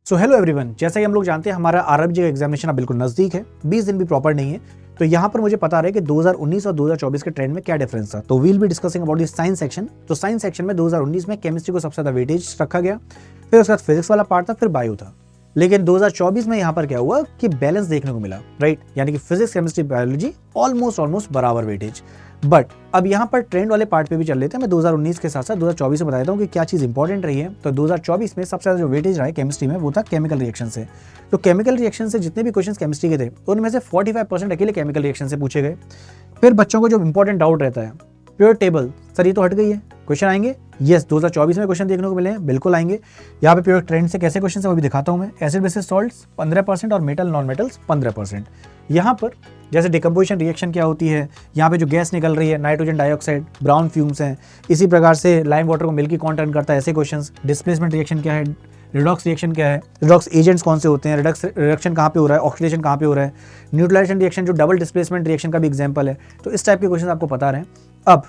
So hello everyone, जैसा कि हम लोग जानते हैं हमारा आरआरबी का एग्जामिनेशन अब बिल्कुल नजदीक है, 20 दिन भी प्रॉपर नहीं है। तो यहाँ पर मुझे पता रहा है कि 2019 और 2024 के ट्रेंड में क्या डिफरेंस था। तो we'll be discussing about the science section. तो साइंस सेक्शन में 2019 में केमिस्ट्री को सबसे ज्यादा वेटेज रखा गया, फिर उसके बाद फिजिक्स वाला पार्ट था, फिर बायो था। लेकिन 2024 में यहाँ पर क्या हुआ कि बैलेंस देखने को मिला, राइट, यानी कि फिजिक्स केमिस्ट्री बायोलॉजी ऑलमोस्ट बराबर वेटेज। बट अब यहाँ पर ट्रेंड वाले पार्ट पे भी चल लेते हैं। मैं 2019 के साथ साथ 2024 में बता देता हूँ कि क्या चीज़ इंपॉर्टेंट रही है। तो 2024 में सबसे ज़्यादा जो वेटेज रहा है केमिस्ट्री में वो था केमिकल रिएक्शन से। तो केमिकल रिएक्शन से जितने भी क्वेश्चंस केमिस्ट्री के थे उनमें से 45% अकेले केमिकल रिएक्शन से पूछे गए। फिर बच्चों को जो इंपॉर्टेंट डाउट रहता है, प्योर टेबल, सर ये तो हट गई है, क्वेश्चन आएंगे? यस, 2024 में क्वेश्चन देखने को मिले हैं, बिल्कुल आएंगे। यहाँ पे प्योर ट्रेंड से कैसे क्वेश्चन है वो भी दिखाता हूँ मैं। एसिड बेसिस सॉल्ट्स 15% और मेटल नॉन मेटल्स 15%। यहाँ पर जैसे डिकम्पोजिशन रिएक्शन क्या होती है, यहाँ पे जो गैस निकल रही है नाइट्रोजन डाइऑक्साइड, ब्राउन फ्यूम्स हैं। इसी प्रकार से लाइम वाटर को मिल्की कौन टर्न करता है, ऐसे क्वेश्चंस। डिस्प्लेसमेंट रिएक्शन क्या है, रिडॉक्स रिएक्शन क्या है, रिडॉक्स एजेंट्स कौन से होते हैं, रिडक्शन कहाँ पे हो रहा है, ऑक्सीडेशन कहाँ पे हो रहा है, न्यूट्रलाइजेशन रिएक्शन जो डबल डिस्प्लेसमेंट रिएक्शन का भी एग्जाम्पल है। तो इस टाइप के क्वेश्चन आपको पता रहे। अब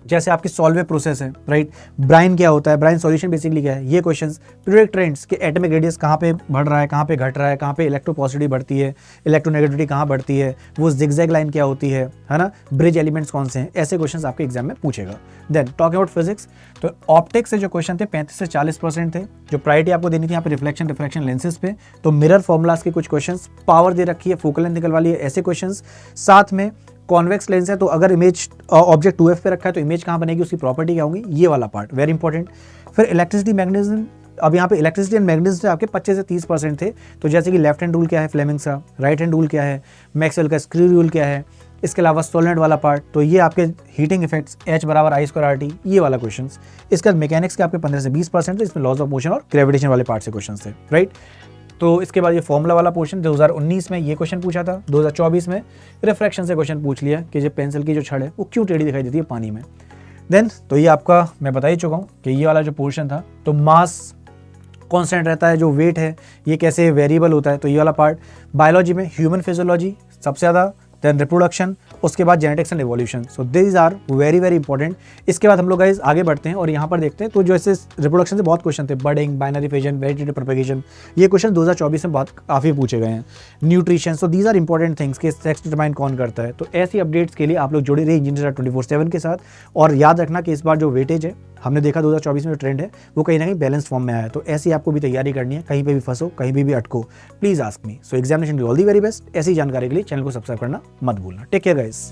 जैसे आपकी सॉल्वे प्रोसेस है, राइट, ब्राइन क्या होता है, ब्राइन सॉल्यूशन बेसिकली क्या है, ये क्वेश्चंस। पीरियोडिक ट्रेंड्स के एटॉमिक रेडियस कहाँ पे बढ़ रहा है, कहाँ पे घट रहा है, कहाँ पे इलेक्ट्रोपॉजिटिविटी बढ़ती है, इलेक्ट्रोनेगेटिविटी कहाँ बढ़ती है, वो जिगजैग लाइन क्या होती है ना, ब्रिज एलिमेंट्स कौन से हैं, ऐसे क्वेश्चंस आपके एग्जाम में पूछेगा। देन टॉकिंग अबाउट फिजिक्स, तो ऑप्टिक्स से जो क्वेश्चन थे 35 से 40% थे। जो प्रायोरिटी आपको देनी थी यहाँ पे रिफ्लेक्शन लेंसेज पे, तो मिरर फॉर्मुलाज के कुछ क्वेश्चंस, पावर दे रखी है, फोकल लेंथ निकल वाली है, ऐसे क्वेश्चंस। साथ में कॉन्वेक्स लेंस है, तो अगर इमेज ऑब्जेक्ट 2f पे रखा है तो इमेज कहाँ बनेगी, उसकी प्रॉपर्टी क्या होगी, ये वाला पार्ट वेरी इंपॉर्टेंट। फिर इलेक्ट्रिसिटी मैग्नेटिज्म, अब यहाँ पे इलेक्ट्रिसिटी एंड मैग्नेटिज्म से आपके 25 से 30% थे। तो जैसे कि लेफ्ट हैंड रूल क्या है फ्लेमिंग्स का, राइट हैंड रूल क्या है, मैक्सवेल का स्क्रू रूल क्या है, इसके अलावा सोलेनॉइड वाला पार्ट, तो ये आपके हीटिंग इफेक्ट्स H बराबर I²RT, ये वाला क्वेश्चन। इसके बाद मैकेनिक्स के आपके 15 से 20%, तो इसमें लॉज ऑफ मोशन और ग्रेविटेशन वाले पार्ट से क्वेश्चन थे, राइट। तो इसके बाद ये फॉर्मूला वाला पोर्शन 2019 में ये क्वेश्चन पूछा था, 2024 में रिफ्रैक्शन से क्वेश्चन पूछ लिया कि जो पेंसिल की जो छड़ है वो क्यों टेढ़ी दिखाई देती है पानी में। देन तो ये आपका मैं बता ही चुका हूँ कि ये वाला जो पोर्शन था, तो मास कांस्टेंट रहता है, जो वेट है ये कैसे वेरिएबल होता है, तो ये वाला पार्ट। बायोलॉजी में ह्यूमन फिजियोलॉजी सबसे ज़्यादा, देन रिप्रोडक्शन, उसके बाद genetics and evolution. So this are very very important. इसके बाद हम लोग गाइस आगे बढ़ते हैं और यहाँ पर देखते हैं। तो जो ऐसे रिप्रोडक्शन से बहुत क्वेश्चन थे, budding, binary fission, vegetative propagation, ये क्वेश्चन 2024 में बहुत काफ़ी पूछे गए हैं। Nutrition, so these are important things कि सेक्स डिटरमाइन कौन करता है। तो ऐसी अपडेट्स के लिए आप लोग जुड़े रहे इंजीनियर 24/7 के साथ। और याद रखना कि इस बार जो वेटेज है हमने देखा 2024 में जो ट्रेंड है वो कहीं ना कहीं बैलेंस फॉर्म में आया है। तो ऐसी आपको भी तैयारी करनी है, कहीं पे भी फंसो, कहीं पे भी अटको, please ask me. So examination all the very best. ऐसी जानकारी के लिए चैनल को सब्सक्राइब करना मत भूलना। Take care guys.